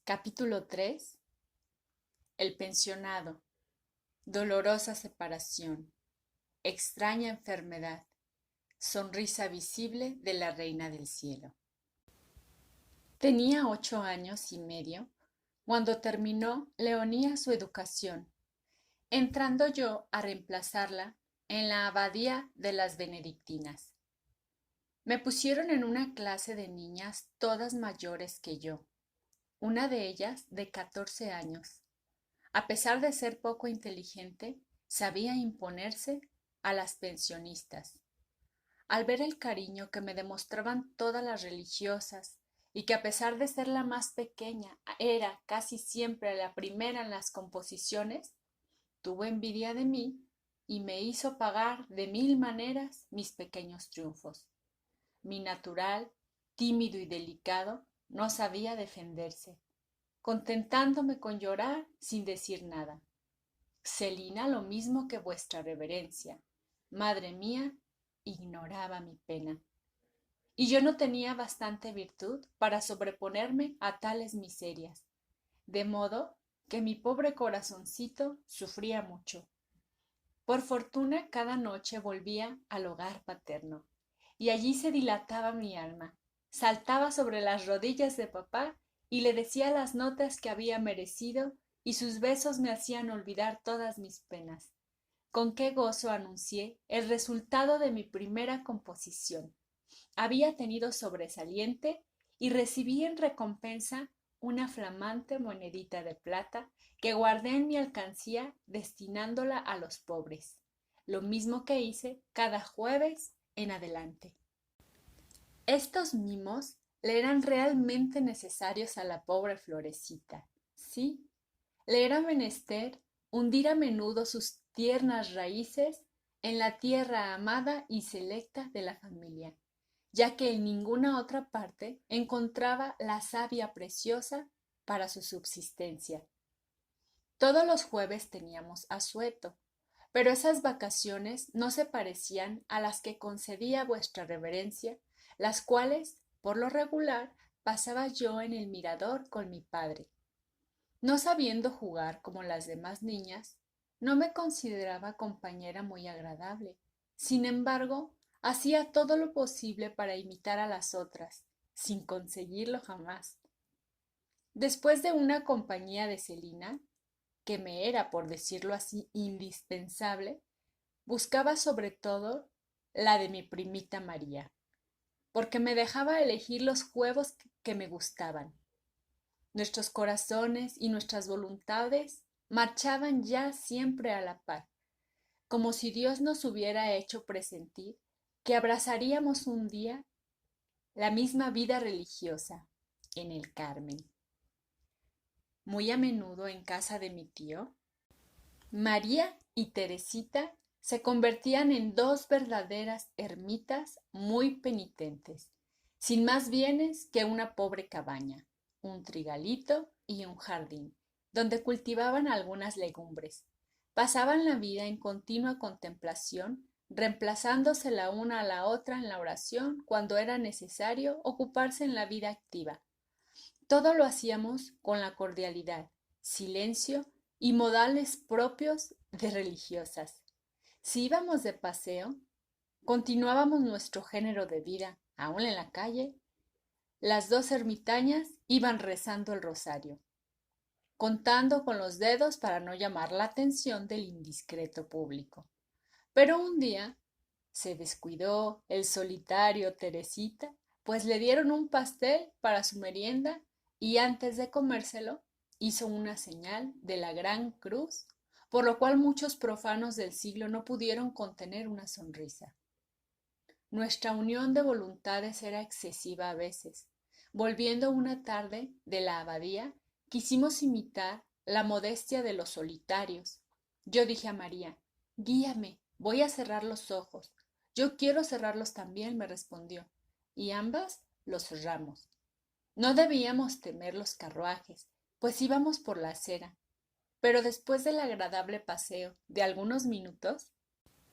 Capítulo 3. El pensionado. Dolorosa separación. Extraña enfermedad. Sonrisa visible de la reina del cielo. Tenía 8 años y medio cuando terminó Leonía su educación, entrando yo a reemplazarla en la abadía de las benedictinas. Me pusieron en una clase de niñas todas mayores que yo, una de ellas de 14 años. A pesar de ser poco inteligente, sabía imponerse a las pensionistas. Al ver el cariño que me demostraban todas las religiosas, y que a pesar de ser la más pequeña, era casi siempre la primera en las composiciones, tuvo envidia de mí y me hizo pagar de 1000 maneras mis pequeños triunfos. Mi natural, tímido y delicado, no sabía defenderse, contentándome con llorar sin decir nada. Celina lo mismo que vuestra reverencia. Madre mía, ignoraba mi pena. Y yo no tenía bastante virtud para sobreponerme a tales miserias, de modo que mi pobre corazoncito sufría mucho. Por fortuna cada noche volvía al hogar paterno, y allí se dilataba mi alma, saltaba sobre las rodillas de papá y le decía las notas que había merecido, y sus besos me hacían olvidar todas mis penas. Con qué gozo anuncié el resultado de mi primera composición. Había tenido sobresaliente y recibí en recompensa una flamante monedita de plata que guardé en mi alcancía destinándola a los pobres, lo mismo que hice cada jueves en adelante. Estos mimos le eran realmente necesarios a la pobre Florecita. Sí, le era menester hundir a menudo sus tiernas raíces en la tierra amada y selecta de la familia, ya que en ninguna otra parte encontraba la savia preciosa para su subsistencia. Todos los jueves teníamos asueto, pero esas vacaciones no se parecían a las que concedía vuestra reverencia, las cuales, por lo regular, pasaba yo en el mirador con mi padre. No sabiendo jugar como las demás niñas, no me consideraba compañera muy agradable. Sin embargo, hacía todo lo posible para imitar a las otras, sin conseguirlo jamás. Después de una compañía de Celina, que me era, por decirlo así, indispensable, buscaba sobre todo la de mi primita María, porque me dejaba elegir los juegos que me gustaban. Nuestros corazones y nuestras voluntades marchaban ya siempre a la par, como si Dios nos hubiera hecho presentir que abrazaríamos un día la misma vida religiosa en el Carmen. Muy a menudo en casa de mi tío, María y Teresita se convertían en dos verdaderas ermitas muy penitentes, sin más bienes que una pobre cabaña, un trigalito y un jardín, donde cultivaban algunas legumbres. Pasaban la vida en continua contemplación, reemplazándose la una a la otra en la oración cuando era necesario ocuparse en la vida activa. Todo lo hacíamos con la cordialidad, silencio y modales propios de religiosas. Si íbamos de paseo, continuábamos nuestro género de vida, aún en la calle. Las dos ermitañas iban rezando el rosario, contando con los dedos para no llamar la atención del indiscreto público. Pero un día se descuidó el solitario Teresita, pues le dieron un pastel para su merienda y antes de comérselo hizo una señal de la gran cruz, por lo cual muchos profanos del siglo no pudieron contener una sonrisa. Nuestra unión de voluntades era excesiva a veces. Volviendo una tarde de la abadía, quisimos imitar la modestia de los solitarios. Yo dije a María, guíame, voy a cerrar los ojos. Yo quiero cerrarlos también, me respondió, y ambas los cerramos. No debíamos temer los carruajes, pues íbamos por la acera, pero después del agradable paseo de algunos minutos,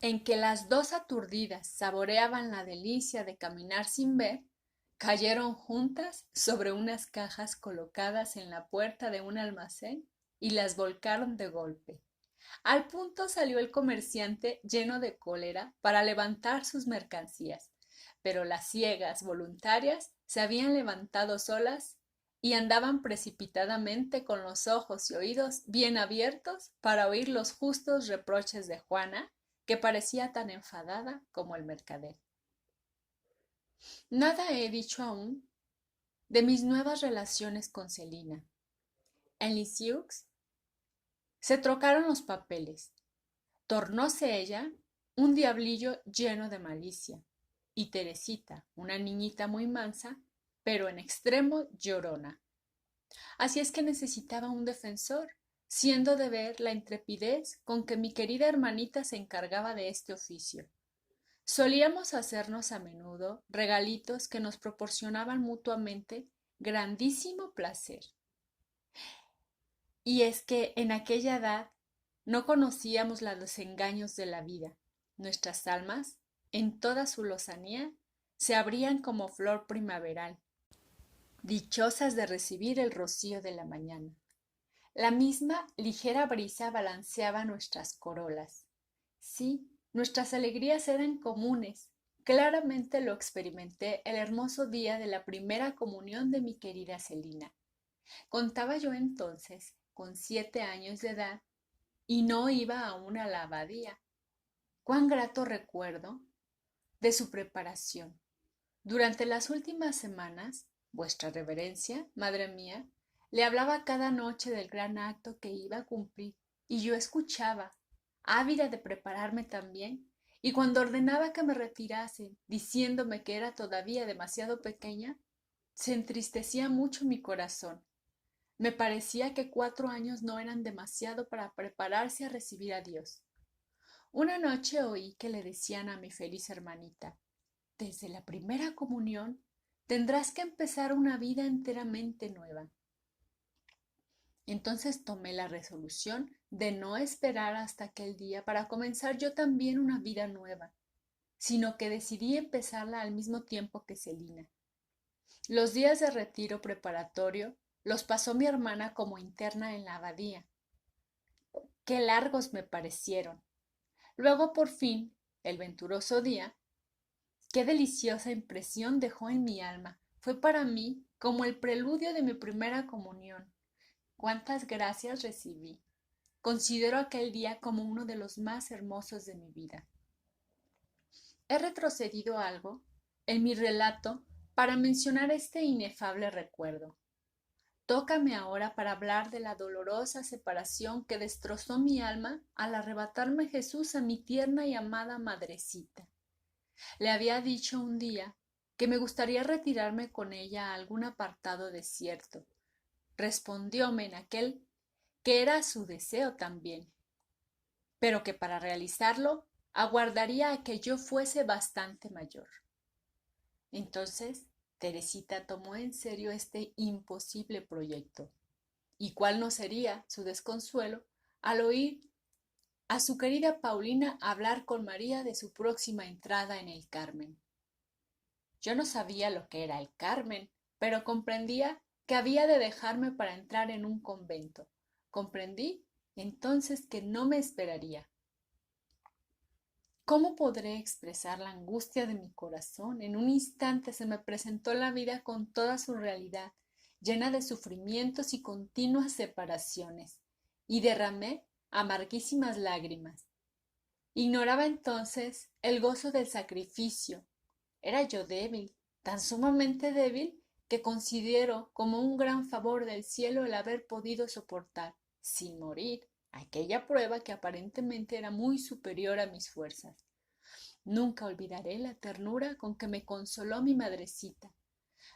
en que las dos aturdidas saboreaban la delicia de caminar sin ver, cayeron juntas sobre unas cajas colocadas en la puerta de un almacén y las volcaron de golpe. Al punto salió el comerciante lleno de cólera para levantar sus mercancías, pero las ciegas voluntarias se habían levantado solas y andaban precipitadamente con los ojos y oídos bien abiertos para oír los justos reproches de Juana, que parecía tan enfadada como el mercader. Nada he dicho aún de mis nuevas relaciones con Celina. En Lisieux se trocaron los papeles. Tornóse ella un diablillo lleno de malicia, y Teresita, una niñita muy mansa, pero en extremo llorona. Así es que necesitaba un defensor, siendo de ver la intrepidez con que mi querida hermanita se encargaba de este oficio. Solíamos hacernos a menudo regalitos que nos proporcionaban mutuamente grandísimo placer. Y es que en aquella edad no conocíamos los engaños de la vida. Nuestras almas, en toda su lozanía, se abrían como flor primaveral, dichosas de recibir el rocío de la mañana. La misma ligera brisa balanceaba nuestras corolas. Sí, nuestras alegrías eran comunes. Claramente lo experimenté el hermoso día de la primera comunión de mi querida Celina. Contaba yo entonces con 7 años de edad y no iba aún a la abadía. Cuán grato recuerdo de su preparación. Durante las últimas semanas, vuestra reverencia, madre mía, le hablaba cada noche del gran acto que iba a cumplir, y yo escuchaba, ávida de prepararme también, y cuando ordenaba que me retirase, diciéndome que era todavía demasiado pequeña, se entristecía mucho mi corazón. Me parecía que 4 años no eran demasiado para prepararse a recibir a Dios. Una noche oí que le decían a mi feliz hermanita: desde la primera comunión tendrás que empezar una vida enteramente nueva. Entonces tomé la resolución de no esperar hasta aquel día para comenzar yo también una vida nueva, sino que decidí empezarla al mismo tiempo que Celina. Los días de retiro preparatorio los pasó mi hermana como interna en la abadía. Qué largos me parecieron. Luego, por fin, el venturoso día, qué deliciosa impresión dejó en mi alma. Fue para mí como el preludio de mi primera comunión. Cuántas gracias recibí. Considero aquel día como uno de los más hermosos de mi vida. He retrocedido algo en mi relato para mencionar este inefable recuerdo. Tócame ahora para hablar de la dolorosa separación que destrozó mi alma al arrebatarme Jesús a mi tierna y amada madrecita. Le había dicho un día que me gustaría retirarme con ella a algún apartado desierto. Respondióme en aquel que era su deseo también, pero que para realizarlo aguardaría a que yo fuese bastante mayor. Entonces Teresita tomó en serio este imposible proyecto. ¿Y cuál no sería su desconsuelo al oír a su querida Paulina hablar con María de su próxima entrada en el Carmen? Yo no sabía lo que era el Carmen, pero comprendía que había de dejarme para entrar en un convento. Comprendí entonces que no me esperaría. ¿Cómo podré expresar la angustia de mi corazón? En un instante se me presentó la vida con toda su realidad, llena de sufrimientos y continuas separaciones, y derramé amarguísimas lágrimas. Ignoraba entonces el gozo del sacrificio. Era yo débil, tan sumamente débil, que considero como un gran favor del cielo el haber podido soportar, sin morir, aquella prueba que aparentemente era muy superior a mis fuerzas. Nunca olvidaré la ternura con que me consoló mi madrecita.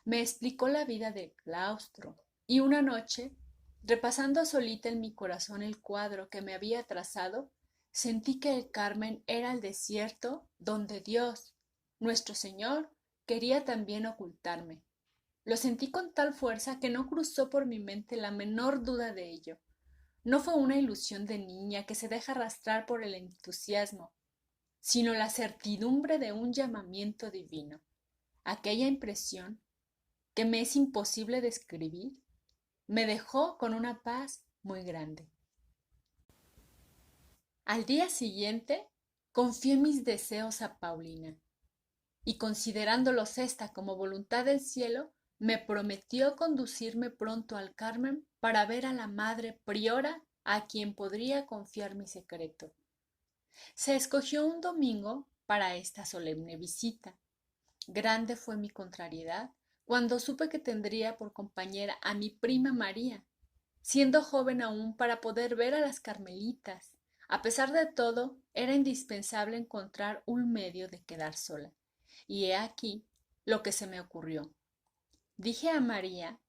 Me explicó la vida del claustro, y una noche, repasando solita en mi corazón el cuadro que me había trazado, sentí que el Carmen era el desierto donde Dios, nuestro Señor, quería también ocultarme. Lo sentí con tal fuerza que no cruzó por mi mente la menor duda de ello. No fue una ilusión de niña que se deja arrastrar por el entusiasmo, sino la certidumbre de un llamamiento divino. Aquella impresión que me es imposible describir, me dejó con una paz muy grande. Al día siguiente, confié mis deseos a Paulina, y considerándolos ésta como voluntad del cielo, me prometió conducirme pronto al Carmen para ver a la madre priora a quien podría confiar mi secreto. Se escogió un domingo para esta solemne visita. Grande fue mi contrariedad cuando supe que tendría por compañera a mi prima María, siendo joven aún para poder ver a las carmelitas. A pesar de todo, era indispensable encontrar un medio de quedar sola. Y he aquí lo que se me ocurrió. Dije a María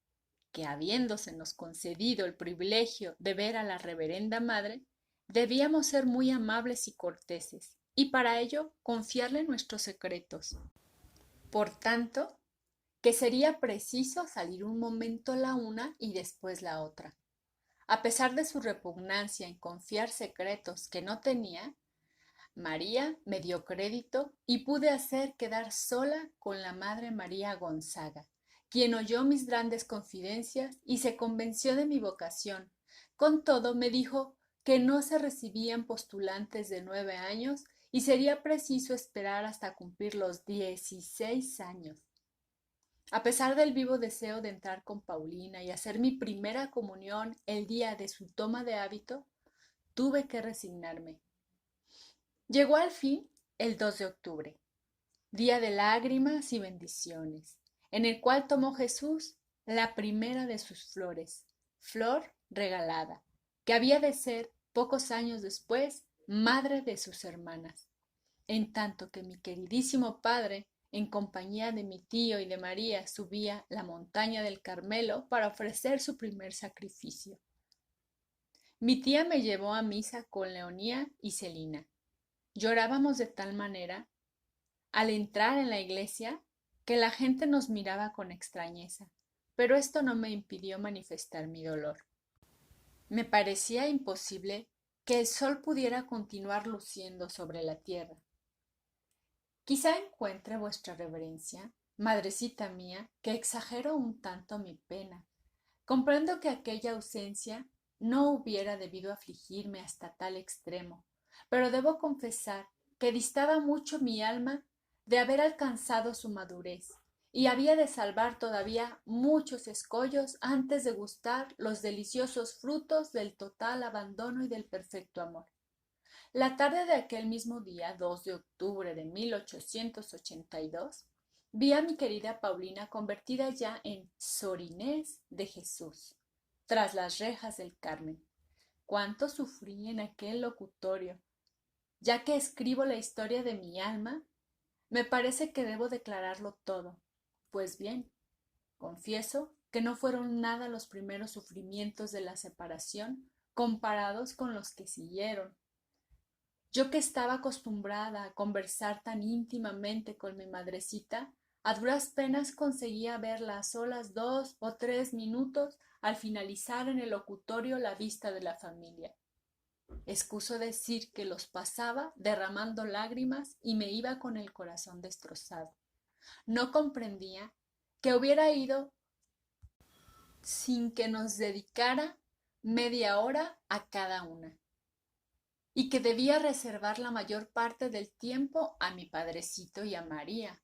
que, habiéndosenos concedido el privilegio de ver a la reverenda madre, debíamos ser muy amables y corteses, y para ello confiarle nuestros secretos. Por tanto, que sería preciso salir un momento la una y después la otra. A pesar de su repugnancia en confiar secretos que no tenía, María me dio crédito y pude hacer quedar sola con la madre María Gonzaga, quien oyó mis grandes confidencias y se convenció de mi vocación. Con todo me dijo que no se recibían postulantes de 9 años y sería preciso esperar hasta cumplir los 16 años. A pesar del vivo deseo de entrar con Paulina y hacer mi primera comunión el día de su toma de hábito, tuve que resignarme. Llegó al fin el 2 de octubre, día de lágrimas y bendiciones, en el cual tomó Jesús la primera de sus flores, flor regalada, que había de ser, pocos años después, madre de sus hermanas, en tanto que mi queridísimo padre, en compañía de mi tío y de María, subía la montaña del Carmelo para ofrecer su primer sacrificio. Mi tía me llevó a misa con Leonía y Celina. Llorábamos de tal manera, al entrar en la iglesia, que la gente nos miraba con extrañeza, pero esto no me impidió manifestar mi dolor. Me parecía imposible que el sol pudiera continuar luciendo sobre la tierra. Quizá encuentre vuestra reverencia, madrecita mía, que exagero un tanto mi pena. Comprendo que aquella ausencia no hubiera debido afligirme hasta tal extremo, pero debo confesar que distaba mucho mi alma de haber alcanzado su madurez, y había de salvar todavía muchos escollos antes de gustar los deliciosos frutos del total abandono y del perfecto amor. La tarde de aquel mismo día, 2 de octubre de 1882, vi a mi querida Paulina convertida ya en Sor Inés de Jesús, tras las rejas del Carmen. Cuánto sufrí en aquel locutorio. Ya que escribo la historia de mi alma, me parece que debo declararlo todo. Pues bien, confieso que no fueron nada los primeros sufrimientos de la separación comparados con los que siguieron. Yo que estaba acostumbrada a conversar tan íntimamente con mi madrecita, a duras penas conseguía verla a solas 2 o 3 minutos al finalizar en el locutorio la vista de la familia. Excuso decir que los pasaba derramando lágrimas y me iba con el corazón destrozado. No comprendía que hubiera ido sin que nos dedicara media hora a cada una, y que debía reservar la mayor parte del tiempo a mi padrecito y a María.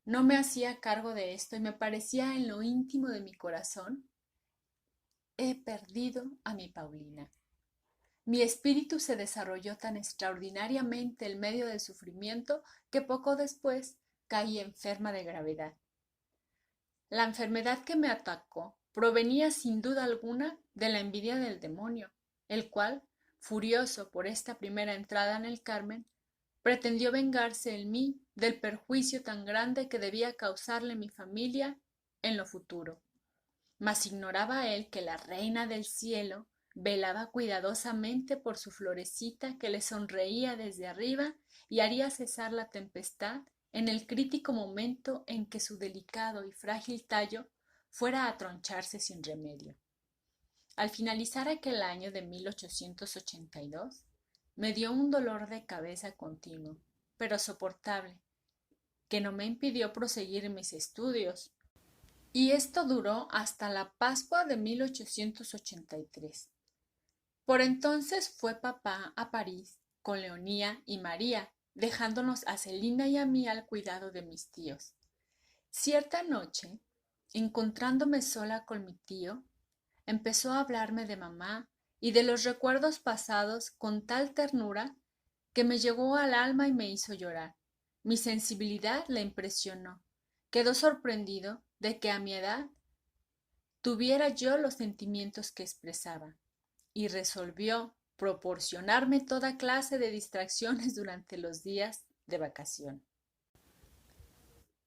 No me hacía cargo de esto y me parecía en lo íntimo de mi corazón: he perdido a mi Paulina. Mi espíritu se desarrolló tan extraordinariamente en medio del sufrimiento que poco después caí enferma de gravedad. La enfermedad que me atacó provenía sin duda alguna de la envidia del demonio, el cual, furioso por esta primera entrada en el Carmen, pretendió vengarse en mí del perjuicio tan grande que debía causarle mi familia en lo futuro. Mas ignoraba él que la reina del cielo velaba cuidadosamente por su florecita, que le sonreía desde arriba y haría cesar la tempestad en el crítico momento en que su delicado y frágil tallo fuera a troncharse sin remedio. Al finalizar aquel año de 1882, me dio un dolor de cabeza continuo, pero soportable, que no me impidió proseguir mis estudios. Y esto duró hasta la Pascua de 1883. Por entonces fue papá a París con Leonía y María, dejándonos a Celina y a mí al cuidado de mis tíos. Cierta noche, encontrándome sola con mi tío, empezó a hablarme de mamá y de los recuerdos pasados con tal ternura que me llegó al alma y me hizo llorar. Mi sensibilidad le impresionó. Quedó sorprendido de que a mi edad tuviera yo los sentimientos que expresaba, y resolvió proporcionarme toda clase de distracciones durante los días de vacación.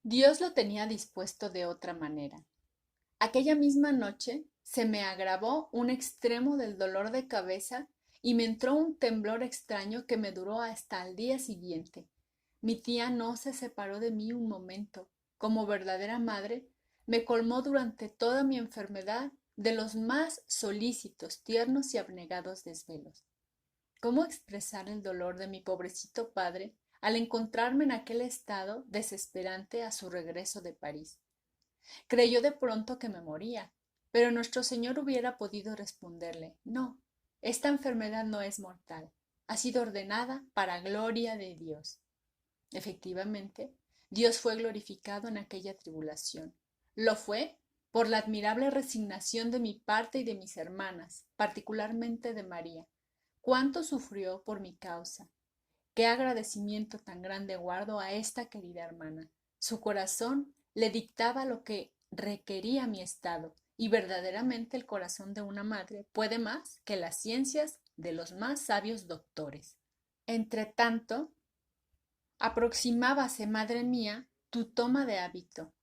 Dios lo tenía dispuesto de otra manera. Aquella misma noche se me agravó un extremo del dolor de cabeza y me entró un temblor extraño que me duró hasta el día siguiente. Mi tía no se separó de mí un momento. Como verdadera madre, me colmó durante toda mi enfermedad de los más solícitos, tiernos y abnegados desvelos. ¿Cómo expresar el dolor de mi pobrecito padre al encontrarme en aquel estado desesperante a su regreso de París? Creyó de pronto que me moría, pero nuestro Señor hubiera podido responderle, no, esta enfermedad no es mortal, ha sido ordenada para gloria de Dios. Efectivamente, Dios fue glorificado en aquella tribulación. Lo fue por la admirable resignación de mi parte y de mis hermanas, particularmente de María. Cuánto sufrió por mi causa. Qué agradecimiento tan grande guardo a esta querida hermana. Su corazón le dictaba lo que requería mi estado, y verdaderamente el corazón de una madre puede más que las ciencias de los más sabios doctores. Entretanto, aproximábase, madre mía, tu toma de hábito.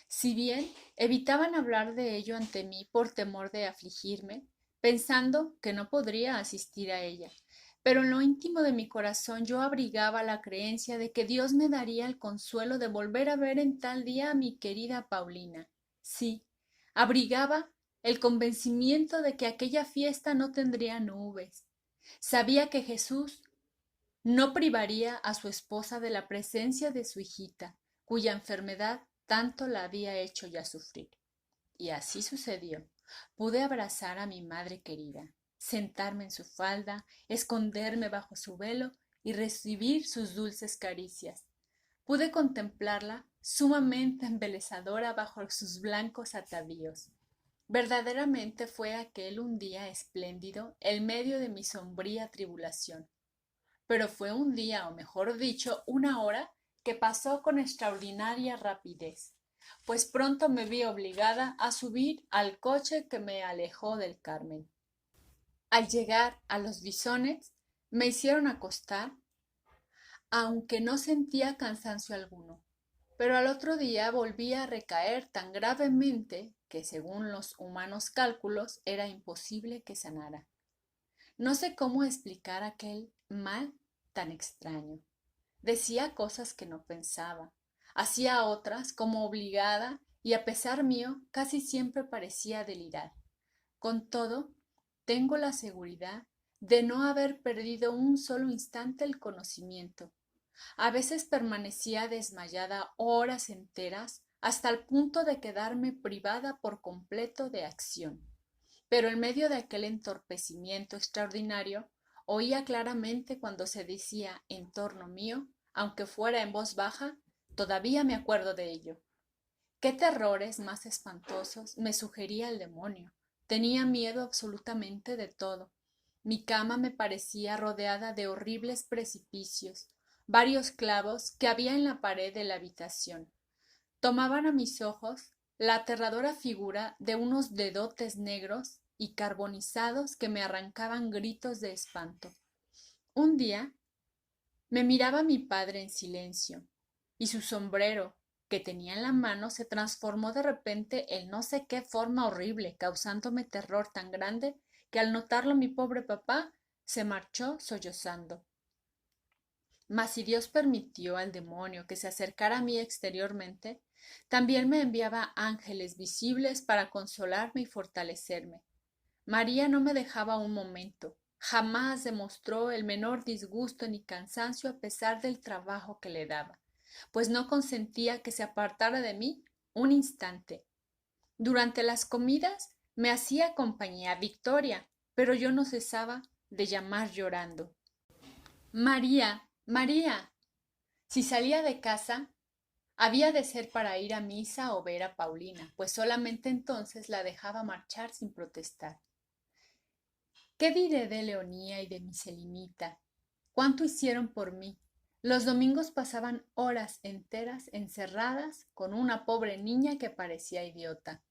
Si bien evitaban hablar de ello ante mí por temor de afligirme, pensando que no podría asistir a ella, pero en lo íntimo de mi corazón yo abrigaba la creencia de que Dios me daría el consuelo de volver a ver en tal día a mi querida Paulina. Sí, abrigaba el convencimiento de que aquella fiesta no tendría nubes. Sabía que Jesús no privaría a su esposa de la presencia de su hijita, cuya enfermedad tanto la había hecho ya sufrir. Y así sucedió. Pude abrazar a mi madre querida, sentarme en su falda, esconderme bajo su velo y recibir sus dulces caricias. Pude contemplarla sumamente embelezadora bajo sus blancos atavíos. Verdaderamente fue aquel un día espléndido en medio de mi sombría tribulación, pero fue un día, o mejor dicho, una hora, que pasó con extraordinaria rapidez, pues pronto me vi obligada a subir al coche que me alejó del Carmen. Al llegar a los Bisones, me hicieron acostar, aunque no sentía cansancio alguno, pero al otro día volví a recaer tan gravemente que, según los humanos cálculos, era imposible que sanara. No sé cómo explicar aquel mal tan extraño. Decía cosas que no pensaba, hacía otras como obligada y a pesar mío casi siempre parecía delirar. Con todo, tengo la seguridad de no haber perdido un solo instante el conocimiento. A veces permanecía desmayada horas enteras hasta el punto de quedarme privada por completo de acción. Pero en medio de aquel entorpecimiento extraordinario, oía claramente cuando se decía en torno mío, aunque fuera en voz baja, todavía me acuerdo de ello. Qué terrores más espantosos me sugería el demonio. Tenía miedo absolutamente de todo. Mi cama me parecía rodeada de horribles precipicios, varios clavos que había en la pared de la habitación tomaban a mis ojos la aterradora figura de unos dedotes negros y carbonizados que me arrancaban gritos de espanto. Un día me miraba mi padre en silencio, y su sombrero, que tenía en la mano, se transformó de repente en no sé qué forma horrible, causándome terror tan grande que al notarlo mi pobre papá se marchó sollozando. Mas si Dios permitió al demonio que se acercara a mí exteriormente, también me enviaba ángeles visibles para consolarme y fortalecerme. María no me dejaba un momento, jamás demostró el menor disgusto ni cansancio a pesar del trabajo que le daba, pues no consentía que se apartara de mí un instante. Durante las comidas me hacía compañía Victoria, pero yo no cesaba de llamar llorando. María, María. Si salía de casa, había de ser para ir a misa o ver a Paulina, pues solamente entonces la dejaba marchar sin protestar. ¿Qué diré de Leonía y de mi Selinita? ¿Cuánto hicieron por mí? Los domingos pasaban horas enteras encerradas con una pobre niña que parecía idiota.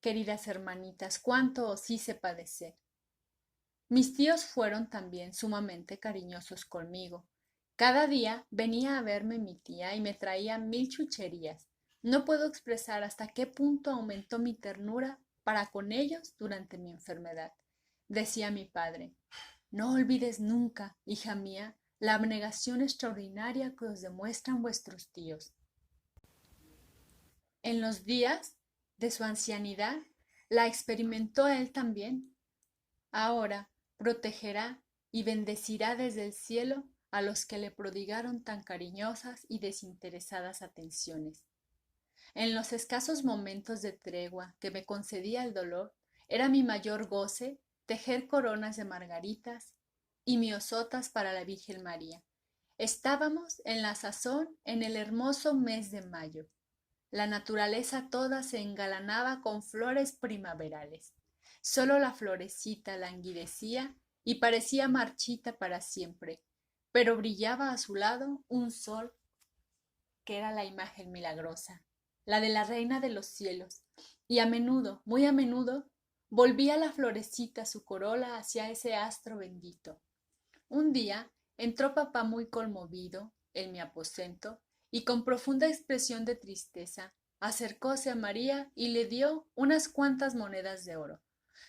Queridas hermanitas, cuánto os hice padecer. Mis tíos fueron también sumamente cariñosos conmigo. Cada día venía a verme mi tía y me traía 1000 chucherías. No puedo expresar hasta qué punto aumentó mi ternura para con ellos durante mi enfermedad. Decía mi padre, no olvides nunca, hija mía, la abnegación extraordinaria que os demuestran vuestros tíos. En los días de su ancianidad la experimentó él también. Ahora protegerá y bendecirá desde el cielo a los que le prodigaron tan cariñosas y desinteresadas atenciones. En los escasos momentos de tregua que me concedía el dolor, era mi mayor goce tejer coronas de margaritas y miosotas para la Virgen María. Estábamos en la sazón en el hermoso mes de mayo. La naturaleza toda se engalanaba con flores primaverales. Solo la florecita languidecía y parecía marchita para siempre, pero brillaba a su lado un sol que era la imagen milagrosa, la de la Reina de los cielos, y a menudo, muy a menudo, volvía la florecita su corola hacia ese astro bendito. Un día entró papá muy conmovido en mi aposento y con profunda expresión de tristeza acercóse a María y le dio unas cuantas monedas de oro,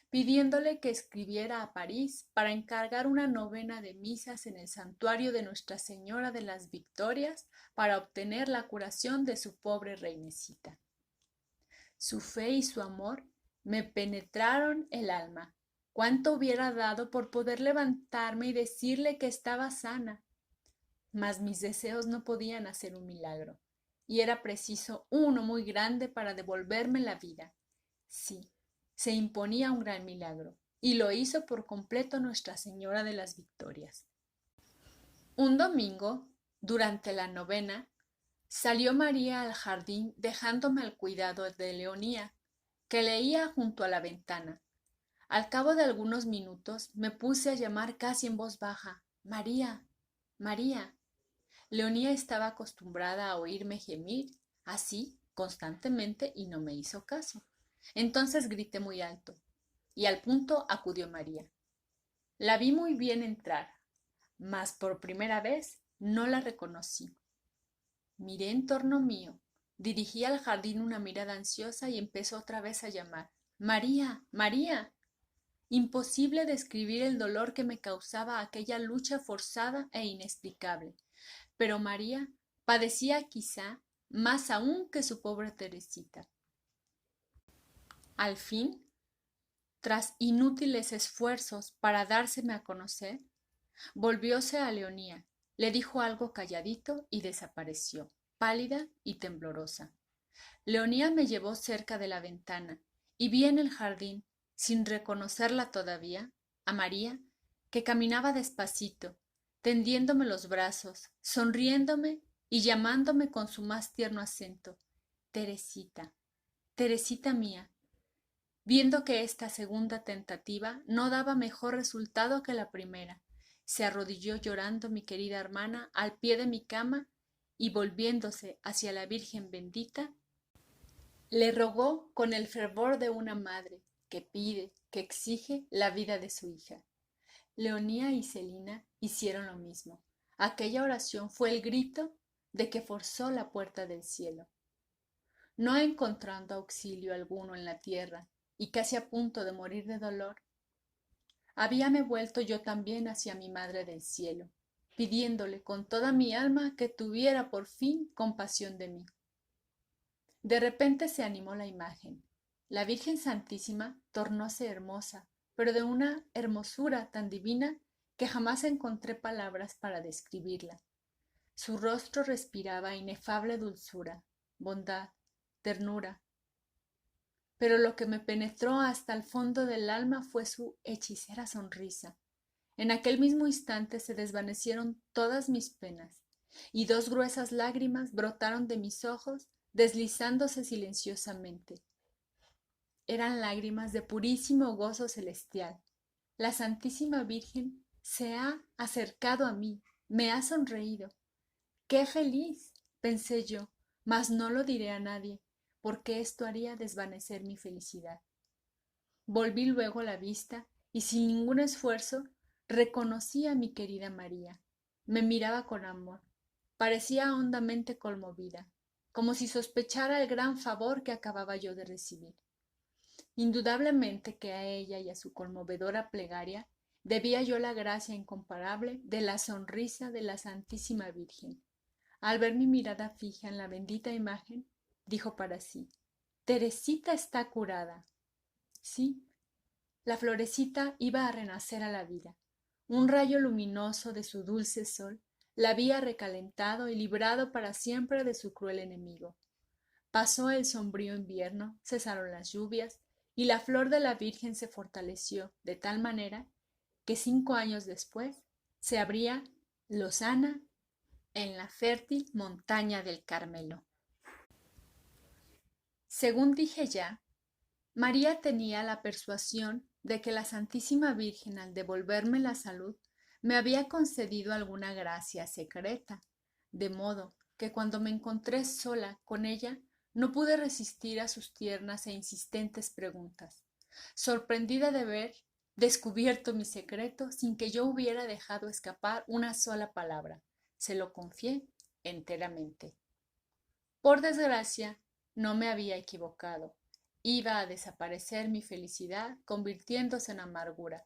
pidiéndole que escribiera a París para encargar una novena de misas en el santuario de Nuestra Señora de las Victorias para obtener la curación de su pobre reinecita. Su fe y su amor me penetraron el alma. Cuánto hubiera dado por poder levantarme y decirle que estaba sana. Mas mis deseos no podían hacer un milagro, y era preciso uno muy grande para devolverme la vida. Sí, se imponía un gran milagro, y lo hizo por completo Nuestra Señora de las Victorias. Un domingo, durante la novena, salió María al jardín dejándome al cuidado de Leonía, que leía junto a la ventana. Al cabo de algunos minutos me puse a llamar casi en voz baja, María, María. Leonía estaba acostumbrada a oírme gemir así constantemente y no me hizo caso. Entonces grité muy alto, y al punto acudió María. La vi muy bien entrar, mas por primera vez no la reconocí. Miré en torno mío, dirigí al jardín una mirada ansiosa y empezó otra vez a llamar. María, María. Imposible describir el dolor que me causaba aquella lucha forzada e inexplicable. Pero María padecía quizá más aún que su pobre Teresita. Al fin, tras inútiles esfuerzos para dárseme a conocer, volvióse a Leonía, le dijo algo calladito y desapareció, pálida y temblorosa. Leonía me llevó cerca de la ventana y vi en el jardín, sin reconocerla todavía, a María, que caminaba despacito, tendiéndome los brazos, sonriéndome y llamándome con su más tierno acento, Teresita, Teresita mía. Viendo que esta segunda tentativa no daba mejor resultado que la primera, se arrodilló llorando mi querida hermana al pie de mi cama y volviéndose hacia la Virgen bendita, le rogó con el fervor de una madre que pide, que exige la vida de su hija. Leonía y Celina hicieron lo mismo. Aquella oración fue el grito de que forzó la puerta del cielo. No encontrando auxilio alguno en la tierra y casi a punto de morir de dolor, habíame vuelto yo también hacia mi Madre del cielo, pidiéndole con toda mi alma que tuviera por fin compasión de mí. De repente se animó la imagen. La Virgen Santísima tornóse hermosa, pero de una hermosura tan divina que jamás encontré palabras para describirla. Su rostro respiraba inefable dulzura, bondad, ternura. pero lo que me penetró hasta el fondo del alma fue su hechicera sonrisa. En aquel mismo instante se desvanecieron todas mis penas, y dos gruesas lágrimas brotaron de mis ojos, deslizándose silenciosamente. Eran lágrimas de purísimo gozo celestial. La Santísima Virgen se ha acercado a mí, me ha sonreído. ¡Qué feliz! Pensé yo, mas no lo diré a nadie, porque esto haría desvanecer mi felicidad. Volví luego la vista y sin ningún esfuerzo reconocí a mi querida María. Me miraba con amor. Parecía hondamente conmovida, como si sospechara el gran favor que acababa yo de recibir. Indudablemente que a ella y a su conmovedora plegaria debía yo la gracia incomparable de la sonrisa de la Santísima Virgen. Al ver mi mirada fija en la bendita imagen, dijo para sí: Teresita está curada. Sí, la florecita iba a renacer a la vida. Un rayo luminoso de su dulce sol la había recalentado y librado para siempre de su cruel enemigo. Pasó el sombrío invierno, cesaron las lluvias, y la flor de la Virgen se fortaleció de tal manera que 5 años después se abría lozana en la fértil montaña del Carmelo. Según dije ya, María tenía la persuasión de que la Santísima Virgen, al devolverme la salud, me había concedido alguna gracia secreta, de modo que cuando me encontré sola con ella no pude resistir a sus tiernas e insistentes preguntas, sorprendida de ver descubierto mi secreto sin que yo hubiera dejado escapar una sola palabra. Se lo confié enteramente. Por desgracia, no me había equivocado. Iba a desaparecer mi felicidad, convirtiéndose en amargura.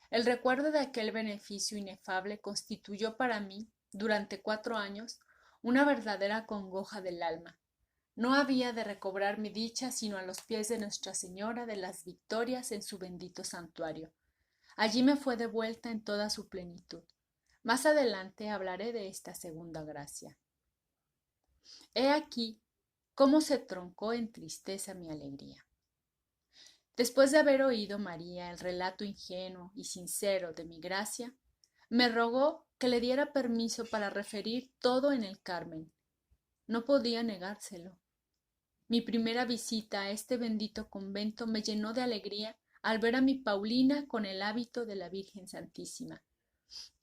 El recuerdo de aquel beneficio inefable constituyó para mí, durante 4 años, una verdadera congoja del alma. No había de recobrar mi dicha sino a los pies de Nuestra Señora de las Victorias en su bendito santuario. Allí me fue devuelta en toda su plenitud. Más adelante hablaré de esta segunda gracia. He aquí cómo se troncó en tristeza mi alegría. Después de haber oído María el relato ingenuo y sincero de mi gracia, me rogó que le diera permiso para referir todo en el Carmen. No podía negárselo. Mi primera visita a este bendito convento me llenó de alegría al ver a mi Paulina con el hábito de la Virgen Santísima.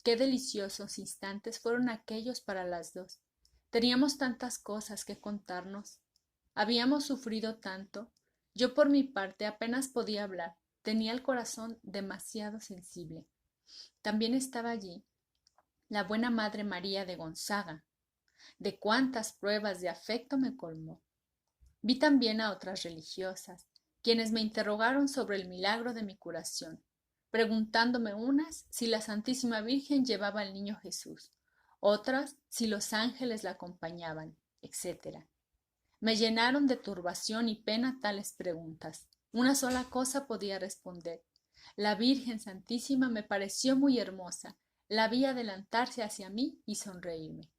Qué deliciosos instantes fueron aquellos para las dos. Teníamos tantas cosas que contarnos. Habíamos sufrido tanto. Yo por mi parte apenas podía hablar. Tenía el corazón demasiado sensible. También estaba allí la buena Madre María de Gonzaga. De cuántas pruebas de afecto me colmó. Vi también a otras religiosas, quienes me interrogaron sobre el milagro de mi curación, preguntándome unas si la Santísima Virgen llevaba al niño Jesús, otras si los ángeles la acompañaban, etc. Me llenaron de turbación y pena tales preguntas. Una sola cosa podía responder. La Virgen Santísima me pareció muy hermosa. La vi adelantarse hacia mí y sonreírme.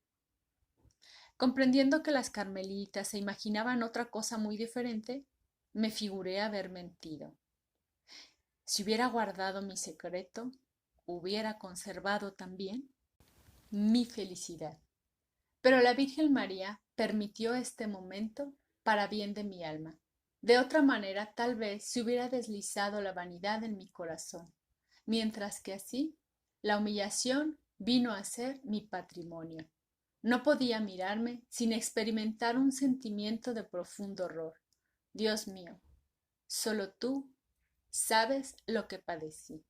Comprendiendo que las carmelitas se imaginaban otra cosa muy diferente, me figuré haber mentido. Si hubiera guardado mi secreto, hubiera conservado también mi felicidad. Pero la Virgen María permitió este momento para bien de mi alma. De otra manera, tal vez se hubiera deslizado la vanidad en mi corazón, mientras que así la humillación vino a ser mi patrimonio. No podía mirarme sin experimentar un sentimiento de profundo horror. Dios mío, solo tú sabes lo que padecí.